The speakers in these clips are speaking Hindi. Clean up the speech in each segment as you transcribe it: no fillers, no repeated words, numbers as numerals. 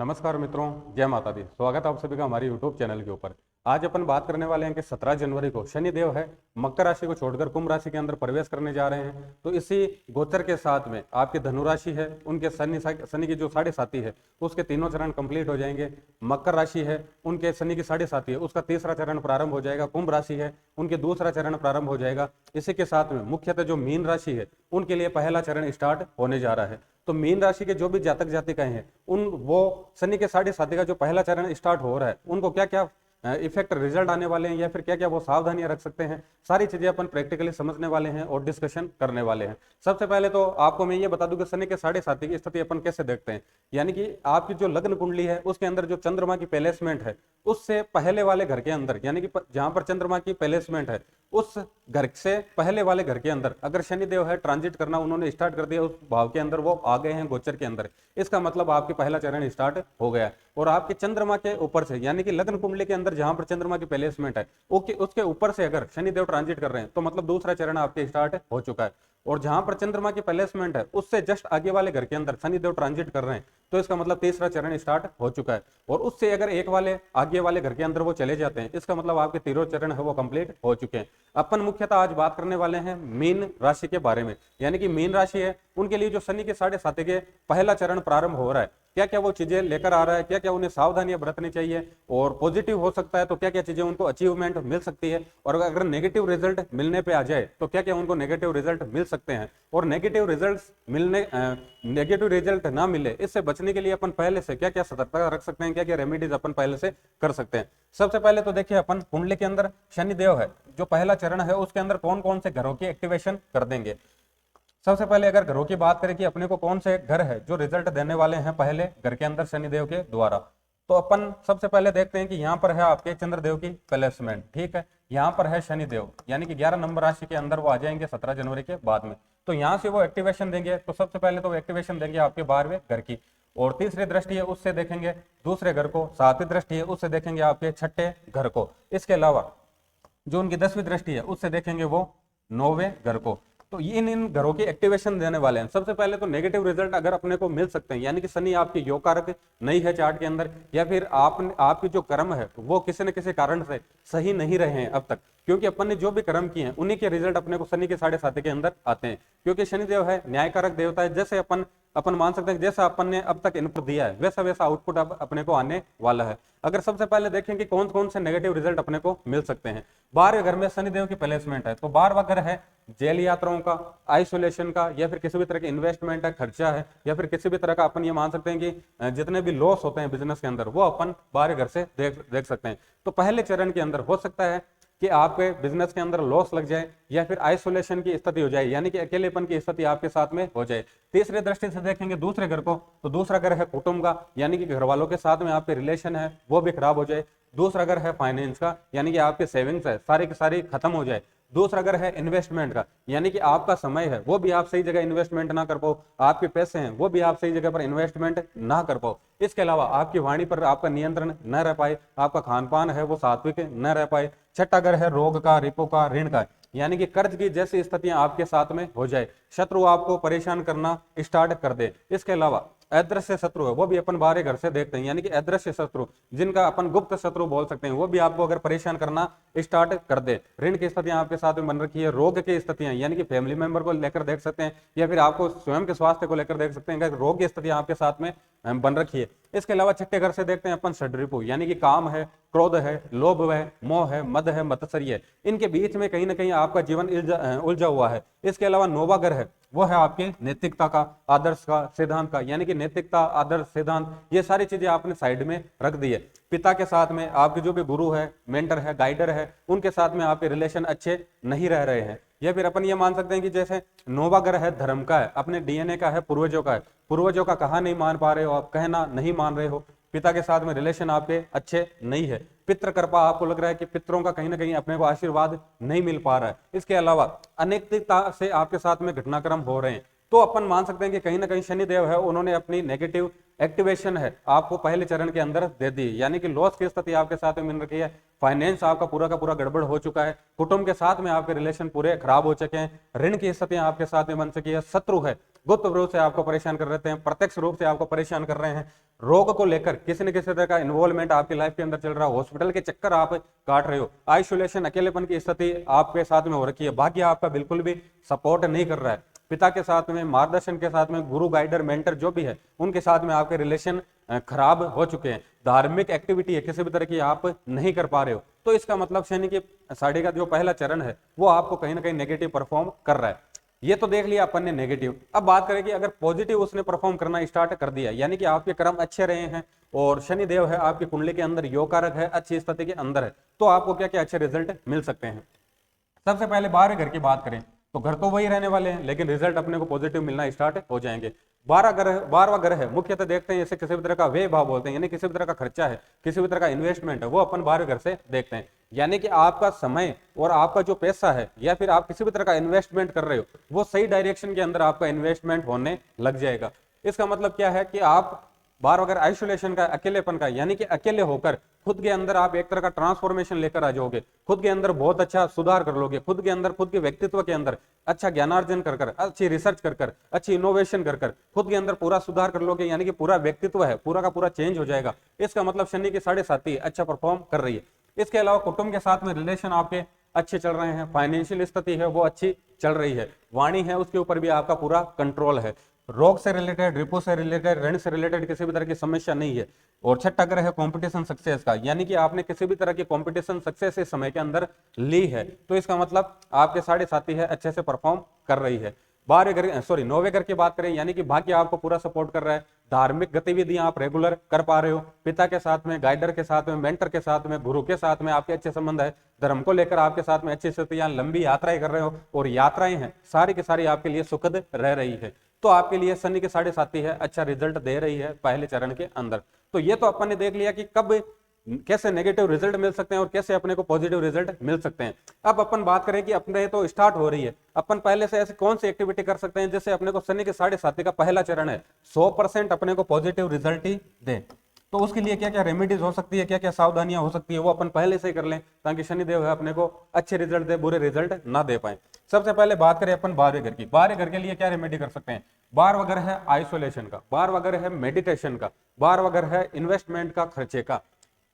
नमस्कार मित्रों, जय माता दी। स्वागत है आप सभी का हमारे यूट्यूब चैनल के ऊपर। आज अपन बात करने वाले हैं कि 17 जनवरी को शनिदेव है मकर राशि को छोड़कर कुंभ राशि के अंदर प्रवेश करने जा रहे हैं। तो इसी गोचर के साथ में आपकी धनु राशि है, उनके शनि की जो साढ़े साथी है उसके तीनों चरण कंप्लीट हो जाएंगे। मकर राशि है, उनके शनि की साढ़े साथी है, उसका तीसरा चरण प्रारंभ हो जाएगा। कुंभ राशि है, उनके दूसरा चरण प्रारंभ हो जाएगा। इसी के साथ में मुख्यतः जो मीन राशि है उनके लिए पहला चरण स्टार्ट होने जा रहा है। तो मीन राशि के जो भी जातक जातिकाएं हैं उन वो शनि के साढ़े साथी का जो पहला चरण स्टार्ट हो रहा है उनको क्या क्या इफेक्ट रिजल्ट आने वाले हैं या फिर क्या क्या वो सावधानियां रख सकते हैं, सारी चीजें अपन प्रैक्टिकली समझने वाले हैं और डिस्कशन करने वाले हैं। सबसे पहले तो आपको मैं ये बता दूं कि शनि के साढ़े साथी की स्थिति अपन कैसे देखते हैं। यानी कि आपकी जो लग्न कुंडली है उसके अंदर जो चंद्रमा की प्लेसमेंट है उससे पहले वाले घर के अंदर, यानी कि जहां पर चंद्रमा की प्लेसमेंट है उस घर से पहले वाले घर के अंदर अगर शनिदेव है ट्रांजिट करना उन्होंने स्टार्ट कर दिया, उस भाव के अंदर वो आ गए हैं गोचर के अंदर, इसका मतलब आपकी पहला चरण स्टार्ट हो गया। और आपके चंद्रमा के ऊपर से, यानी कि लग्न कुंडली के अंदर जहां पर चंद्रमा की प्लेसमेंट है उसके ऊपर से अगर शनिदेव ट्रांजिट कर रहे हैं तो मतलब दूसरा चरण आपके स्टार्ट हो चुका है। और जहां पर चंद्रमा की प्लेसमेंट है उससे जस्ट आगे वाले घर के अंदर शनिदेव ट्रांजिट कर रहे हैं तो इसका मतलब तीसरा चरण स्टार्ट हो चुका है। और उससे अगर एक वाले आगे वाले घर के अंदर वो चले जाते हैं इसका मतलब आपके तीनों चरण है वो कंप्लीट हो चुके हैं। अपन मुख्यतः आज बात करने वाले हैं मीन राशि के बारे में। यानी कि मीन राशि है उनके लिए जो शनि के साढ़े साथी के पहला चरण प्रारंभ हो रहा है, क्या क्या वो चीजें लेकर आ रहा है, क्या क्या उन्हें सावधानियां बरतनी चाहिए और पॉजिटिव हो सकता है तो क्या क्या चीजें उनको अचीवमेंट मिल सकती है, और अगर नेगेटिव रिजल्ट मिलने पे आ जाए तो क्या क्या उनको नेगेटिव रिजल्ट मिल सकते हैं। और नेगेटिव रिजल्ट ना मिले इससे बचने के लिए अपन पहले से क्या क्या सतर्कता रख सकते हैं, क्या क्या रेमेडीज अपन पहले से कर सकते हैं। सबसे पहले तो देखिए अपन कुंडली के अंदर शनिदेव है जो पहला चरण है उसके अंदर कौन कौन से घरों की एक्टिवेशन कर देंगे। सबसे पहले अगर घरों की बात करें कि अपने को कौन से घर है जो रिजल्ट देने वाले हैं पहले घर के अंदर शनिदेव के द्वारा, तो अपन सबसे पहले देखते हैं कि यहाँ पर है आपके चंद्रदेव की प्लेसमेंट। ठीक है, यहाँ पर है शनिदेव यानी कि 11 नंबर राशि के अंदर वो आ जाएंगे 17 जनवरी के बाद में। तो यहाँ से वो एक्टिवेशन देंगे। तो सबसे पहले तो वो एक्टिवेशन देंगे आपके 12वें घर की, और तीसरी दृष्टि है उससे देखेंगे दूसरे घर को, 7वीं दृष्टि है उससे देखेंगे आपके 6ठे घर को। इसके अलावा जो उनकी 10वीं दृष्टि है उससे देखेंगे वो 9वें घर को। तो ये इन घरों की एक्टिवेशन देने वाले हैं। सबसे पहले तो नेगेटिव रिजल्ट अगर अपने को मिल सकते हैं, यानी कि शनि आपकी योग कारक नहीं है चार्ट के अंदर, या फिर आपकी जो कर्म है वो किसी न किसी कारण से सही नहीं रहे हैं अब तक, क्योंकि अपन ने जो भी कर्म किए हैं उन्हीं के रिजल्ट अपने को शनि के साढ़े साथी के अंदर आते हैं। क्योंकि शनिदेव है न्यायकारक देवता है, जैसे अपन मान सकते हैं जैसा अपन ने अब तक इनपुट दिया है वैसा वैसा आउटपुट अब अपने को आने वाला है। अगर सबसे पहले देखें कि कौन कौन से नेगेटिव रिजल्ट अपने को मिल सकते हैं। 12वें घर में शनिदेव की प्लेसमेंट है तो 12वां घर है जेल यात्राओं का, आइसोलेशन का, या फिर किसी भी तरह की इन्वेस्टमेंट है, खर्चा है, या फिर किसी भी तरह का अपन ये मान सकते हैं कि जितने भी लॉस होते हैं बिजनेस के अंदर वो अपन 12वें घर से देख सकते हैं। तो पहले चरण के अंदर हो सकता है कि आपके बिजनेस के अंदर लॉस लग जाए या फिर आइसोलेशन की स्थिति हो जाए, यानी कि अकेलेपन की स्थिति आपके साथ में हो जाए। तीसरे दृष्टि से देखेंगे दूसरे घर को, तो दूसरा घर है कुटुंब का, यानी कि घर वालों के साथ में आपके रिलेशन है वो भी खराब हो जाए। दूसरा घर है फाइनेंस का, यानी कि आपके सेविंग्स है सारी की सारी खत्म हो जाए। दूसरा घर है इन्वेस्टमेंट का, यानी कि आपका समय है वो भी आप सही जगह इन्वेस्टमेंट ना कर पाओ, आपके पैसे हैं वो भी आप सही जगह पर इन्वेस्टमेंट ना कर पाओ। इसके अलावा आपकी वाणी पर आपका नियंत्रण न रह पाए, आपका खान पान है वो सात्विक न रह पाए। छठा घर है रोग का, रिपो का, ऋण का, यानी कि कर्ज की जैसी स्थितियां आपके साथ में हो जाए, शत्रु आपको परेशान करना स्टार्ट कर दे। इसके अलावा अदृश्य शत्रु है वो भी अपन 12वें घर से देखते हैं, यानी कि अदृश्य शत्रु जिनका अपन गुप्त शत्रु बोल सकते हैं वो भी आपको अगर परेशान करना स्टार्ट कर दे। ऋण की स्थितियां आपके साथ में बन रखी है, रोग की स्थितियां यानी कि फैमिली मेंबर को लेकर देख सकते हैं या फिर आपको स्वयं के स्वास्थ्य को लेकर देख सकते हैं, रोग की स्थितियां आपके साथ में बन रखी है। इसके अलावा छठे घर से देखते हैं अपन षड्रिपु, यानी कि काम है, क्रोध है, लोभ है, मोह है, मद है, मत्सर्य है, इनके बीच में कहीं ना कहीं आपका जीवन उलझा हुआ है। इसके अलावा 9वां घर है वो है आपके नैतिकता का, आदर्श का, सिद्धांत का, यानी कि नैतिकता, आदर्श, सिद्धांत ये सारी चीजें आपने साइड में रख दी है। पिता के साथ में आपके जो भी गुरु है, मेंटर है, गाइडर है, उनके साथ में आपके रिलेशन अच्छे नहीं रह रहे हैं। या फिर अपन ये मान सकते हैं कि जैसे 9वां घर है धर्म का है, अपने डीएनए का है, पूर्वजों का है, पूर्वजों का कहा नहीं मान पा रहे हो आप, कहना नहीं मान रहे हो, पिता के साथ में रिलेशन आपके अच्छे नहीं है, पितृ कृपा आपको लग रहा है कि पितरों का कहीं ना कहीं अपने को आशीर्वाद नहीं मिल पा रहा है। इसके अलावा अनैतिकता से आपके साथ में घटनाक्रम हो रहे हैं। तो अपन मान सकते हैं कि कहीं ना कहीं शनिदेव है उन्होंने अपनी नेगेटिव एक्टिवेशन है आपको पहले चरण के अंदर दे दी, यानी कि लॉस की स्थिति आपके साथ में मिल रही है, फाइनेंस आपका पूरा का पूरा गड़बड़ हो चुका है, कुटुंब के साथ में आपके रिलेशन पूरे खराब हो चुके हैं, ऋण की स्थितियां आपके साथ में बन चुकी है, शत्रु है गुप्त रूप से आपको परेशान कर रहे हैं, प्रत्यक्ष रूप से आपको परेशान कर रहे हैं, रोग को लेकर किसी न किसी तरह का इन्वॉल्वमेंट आपकी लाइफ के अंदर चल रहा है, हॉस्पिटल के चक्कर आप काट रहे हो, आइसोलेशन अकेलेपन की स्थिति आपके साथ में हो रखी है, भाग्य आपका बिल्कुल भी सपोर्ट नहीं कर रहा है, पिता के साथ में मार्गदर्शन के साथ में गुरु गाइडर मेंटर जो भी है उनके साथ में आपके रिलेशन खराब हो चुके हैं, धार्मिक एक्टिविटी है किसी भी तरह की आप नहीं कर पा रहे हो, तो इसका मतलब शनि की साढ़े का जो पहला चरण है वो आपको कहीं ना कहीं नेगेटिव परफॉर्म कर रहा है। ये तो देख लिया अपन ने नेगेटिव। अब बात करें कि अगर पॉजिटिव उसने परफॉर्म करना स्टार्ट कर दिया, यानी कि आपके कर्म अच्छे रहे हैं और शनि देव है आपकी कुंडली के अंदर योग कारक है, अच्छी स्थिति के अंदर है, तो आपको क्या क्या अच्छे रिजल्ट मिल सकते हैं। सबसे पहले 12वें घर की बात करें तो घर तो वही रहने वाले हैं, लेकिन रिजल्ट अपने को पॉजिटिव मिलना स्टार्ट हो जाएंगे। 12वां घर है, मुख्यतः देखते हैं इसे किसी भी तरह का व्यय भाव बोलते हैं, यानी किसी भी तरह का खर्चा है, किसी भी तरह का इन्वेस्टमेंट है, वो अपन 12वें घर से देखते हैं, यानी कि आपका समय और आपका जो पैसा है या फिर आप किसी भी तरह का इन्वेस्टमेंट कर रहे हो वो सही डायरेक्शन के अंदर आपका इन्वेस्टमेंट होने लग जाएगा। इसका मतलब क्या है कि आप 12वां घर आइसोलेशन का, अकेलेपन का, यानी कि अकेले होकर खुद के अंदर आप एक तरह का ट्रांसफॉर्मेशन लेकर आ जाओगे, खुद के अंदर बहुत अच्छा सुधार कर लोगे, खुद के अंदर खुद के व्यक्तित्व के अंदर अच्छा ज्ञानार्जन कर कर, अच्छी रिसर्च कर कर, अच्छी इनोवेशन कर कर खुद के अंदर पूरा सुधार कर लोगे, यानी कि पूरा व्यक्तित्व है पूरा का पूरा चेंज हो जाएगा। इसका मतलब शनि की 7.5 अच्छा परफॉर्म कर रही है। इसके अलावा कुटुंब के साथ में रिलेशन आपके अच्छे चल रहे हैं, फाइनेंशियल स्थिति है वो अच्छी चल रही है, वाणी है उसके ऊपर भी आपका पूरा कंट्रोल है, रोग से रिलेटेड, रिपो से रिलेटेड, ऋण से रिलेटेड किसी भी तरह की समस्या नहीं है। और छठा ग्रह है कंपटीशन सक्सेस का, यानी कि आपने किसी भी तरह की कंपटीशन सक्सेस इस समय के अंदर ली है, तो इसका मतलब आपके 7.5 है अच्छे से परफॉर्म कर रही है। 9वें घर की बात करें, यानी कि भाग्य आपको पूरा सपोर्ट कर रहा है, धार्मिक गतिविधियां आप रेगुलर कर पा रहे हो, पिता के साथ में, गाइडर के साथ में, मेंटर के साथ में, गुरु के साथ में आपके अच्छे संबंध है, धर्म को लेकर आपके साथ में अच्छी स्थितियां, लंबी यात्राएं कर रहे हो और यात्राएं हैं सारी की सारी आपके लिए सुखद रह रही है, तो आपके लिए शनि की 7.5 है अच्छा रिजल्ट दे रही है पहले चरण के अंदर। तो ये तो अपन ने देख लिया कि कब कैसे नेगेटिव रिजल्ट मिल सकते हैं और कैसे अपने को पॉजिटिव रिजल्ट मिल सकते हैं। अब अपन बात करें कि अपने तो स्टार्ट हो रही है, अपन पहले से ऐसे कौन सी एक्टिविटी कर सकते हैं जिससे अपने को शनि के 7.5 का पहला चरण है 100% अपने को पॉजिटिव रिजल्ट ही दे। तो उसके लिए क्या क्या रेमेडीज हो सकती है, क्या क्या सावधानियां हो सकती है, वो अपन पहले से ही कर लें ताकि शनिदेव है अपने को अच्छे रिजल्ट दे, बुरे रिजल्ट ना दे पाए। सबसे पहले बात करें अपन 12वें घर की। 12वें घर के लिए क्या रेमेडी कर सकते हैं। 12वां घर है आइसोलेशन का, 12वां घर है मेडिटेशन का, 12वां घर है इन्वेस्टमेंट का, खर्चे का।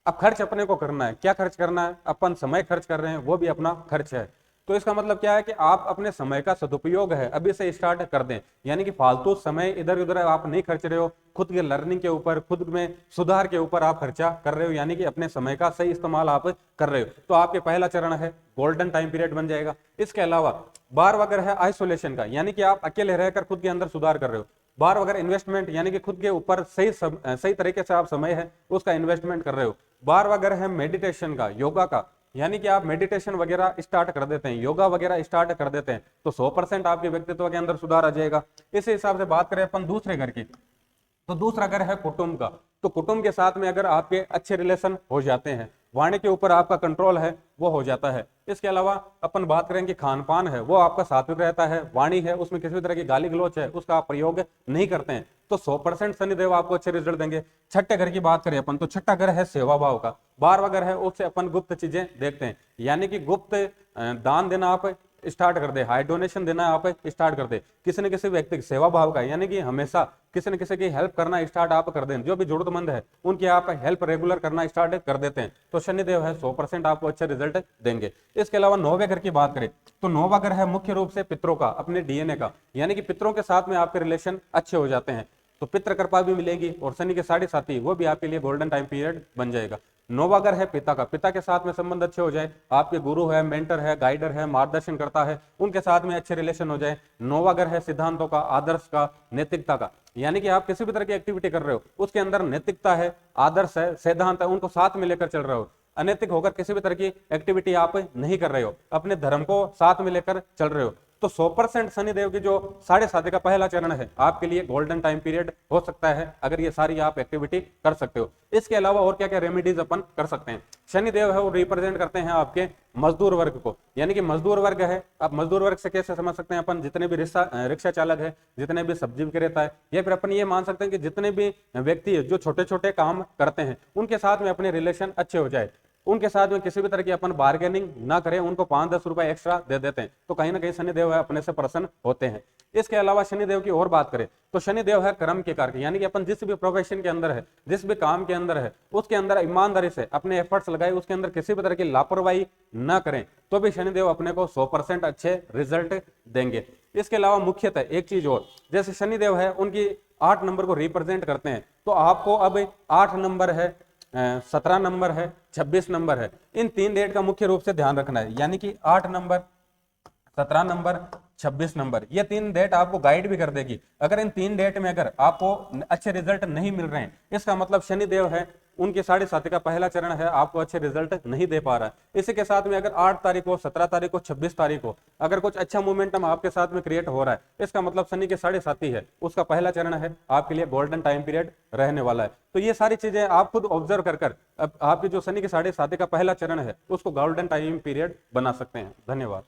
अब खर्च अपने को करना है, क्या खर्च करना है, अपन समय खर्च कर रहे हैं वो भी अपना खर्च है, तो इसका मतलब क्या है कि आप अपने समय का सदुपयोग है अभी से स्टार्ट कर दें, यानी कि फालतू समय इधर उधर आप नहीं खर्च रहे हो, खुद के लर्निंग के ऊपर, खुद में सुधार के ऊपर आप खर्चा कर रहे हो, यानी कि अपने समय का सही इस्तेमाल आप कर रहे हो, तो आपके पहला चरण है गोल्डन टाइम पीरियड बन जाएगा। इसके अलावा 12वां घर है आइसोलेशन का, यानी कि आप अकेले रहकर खुद के अंदर सुधार कर रहे हो। 12वां घर इन्वेस्टमेंट, यानी कि खुद के ऊपर सही तरीके से आप समय है उसका इन्वेस्टमेंट कर रहे हो। 12वां घर है मेडिटेशन का, योगा का, यानी कि आप मेडिटेशन वगैरह स्टार्ट कर देते हैं, योगा वगैरह स्टार्ट कर देते हैं, तो 100% आपके व्यक्तित्व के अंदर सुधार आ जाएगा। इस हिसाब से बात करें अपन दूसरे घर की, तो दूसरा घर है कुटुंब का, तो कुटुंब के साथ में अगर आपके अच्छे रिलेशन हो जाते हैं, वाणी के ऊपर आपका कंट्रोल है वो हो जाता है। इसके अलावा अपन बात करें कि खान पान है वो आपका सात्विक रहता है, वाणी है उसमें किसी भी तरह की गाली गलौच है उसका आप प्रयोग नहीं करते हैं, तो 100% शनिदेव आपको अच्छे रिजल्ट देंगे। छठे घर की बात करें अपन, तो छठा घर है सेवा भाव का, 12वां घर है उससे अपन गुप्त चीजें देखते हैं, यानी कि गुप्त दान देना आप स्टार्ट कर दे, हाई डोनेशन देना आप स्टार्ट कर दे, किसी न किसी व्यक्ति की सेवा भाव का, यानी कि हमेशा किसी न किसी की हेल्प करना स्टार्ट आप कर दें, जो भी जरूरतमंद है उनकी आप हेल्प रेगुलर करना स्टार्ट कर देते हैं, तो शनिदेव है 100% आपको अच्छे रिजल्ट देंगे। इसके अलावा 9वें घर की बात करें, तो 9वां घर है मुख्य रूप से पितरों का, अपने डीएनए का, यानी कि पितरों के साथ में आपके रिलेशन अच्छे हो जाते हैं, तो पितृ कृपा भी मिलेगी और शनि के 7.5 वो भी आपके लिए गोल्डन टाइम पीरियड बन जाएगा। 9वां घर है पिता का, पिता के साथ में संबंध अच्छे हो जाए, आपके गुरु है, मेंटर है, गाइडर है, मार्गदर्शन करता है, उनके साथ में अच्छे रिलेशन हो जाए। 9वां घर है सिद्धांतों का, आदर्श का, नैतिकता का, यानी कि आप किसी भी तरह की एक्टिविटी कर रहे हो उसके अंदर नैतिकता है, आदर्श है, सिद्धांत है, उनको साथ में लेकर चल रहे हो, अनैतिक होकर किसी भी तरह की एक्टिविटी आप नहीं कर रहे हो, अपने धर्म को साथ में लेकर चल रहे हो, तो तो 100% शनिदेव की जो 7.5 का पहला चरण है आपके लिए गोल्डन टाइम पीरियड हो सकता है, अगर ये सारी आप एक्टिविटी कर सकते हो। इसके अलावा और क्या क्या रेमेडीज अपन कर सकते हैं। शनिदेव है वो रिप्रेजेंट करते हैं आपके मजदूर वर्ग को, यानी कि मजदूर वर्ग है। अब मजदूर वर्ग से कैसे समझ सकते हैं अपन, जितने भी रिक्शा चालक है, जितने भी सब्जी विक्रेता है, या फिर अपन ये मान सकते हैं कि जितने भी व्यक्ति जो छोटे छोटे काम करते हैं उनके साथ में अपने रिलेशन अच्छे हो जाए, उनके साथ में किसी भी तरह की अपन बार्गेनिंग ना करें, उनको 5-10 रुपए एक्स्ट्रा दे देते हैं, तो कहीं ना कहीं शनिदेव है अपने से प्रसन्न होते हैं। इसके अलावा शनिदेव की और बात करें तो शनिदेव है कर्म के कारक, यानी कि अपन जिस भी प्रोफेशन के अंदर है, जिस भी काम के अंदर है, उसके अंदर ईमानदारी से अपने एफर्ट्स लगाए, उसके अंदर किसी भी तरह की लापरवाही ना करें, तो भी शनिदेव अपने को 100% अच्छे रिजल्ट देंगे। इसके अलावा मुख्यतः एक चीज और, जैसे शनिदेव है उनकी 8 नंबर को रिप्रेजेंट करते हैं, तो आपको अब 8 नंबर है, 17 नंबर है, 26 नंबर है, इन 3 डेट का मुख्य रूप से ध्यान रखना है। यानी कि 8 नंबर, 17 नंबर, 26 नंबर, ये 3 डेट आपको गाइड भी कर देगी। अगर इन 3 डेट में अगर आपको अच्छे रिजल्ट नहीं मिल रहे हैं, इसका मतलब शनिदेव है उनके 7.5 का पहला चरण है आपको अच्छे रिजल्ट नहीं दे पा रहा है। इसी के साथ में अगर 8 तारीख को, 17 तारीख को, 26 तारीख को अगर कुछ अच्छा मोमेंटम आपके साथ में क्रिएट हो रहा है, इसका मतलब शनि के 7.5 है, उसका पहला चरण है आपके लिए गोल्डन टाइम पीरियड रहने वाला है। तो ये सारी चीजें आप खुद ऑब्जर्व कर अब आपके जो शनि के 7.5 का पहला चरण है उसको गोल्डन टाइम पीरियड बना सकते हैं। धन्यवाद।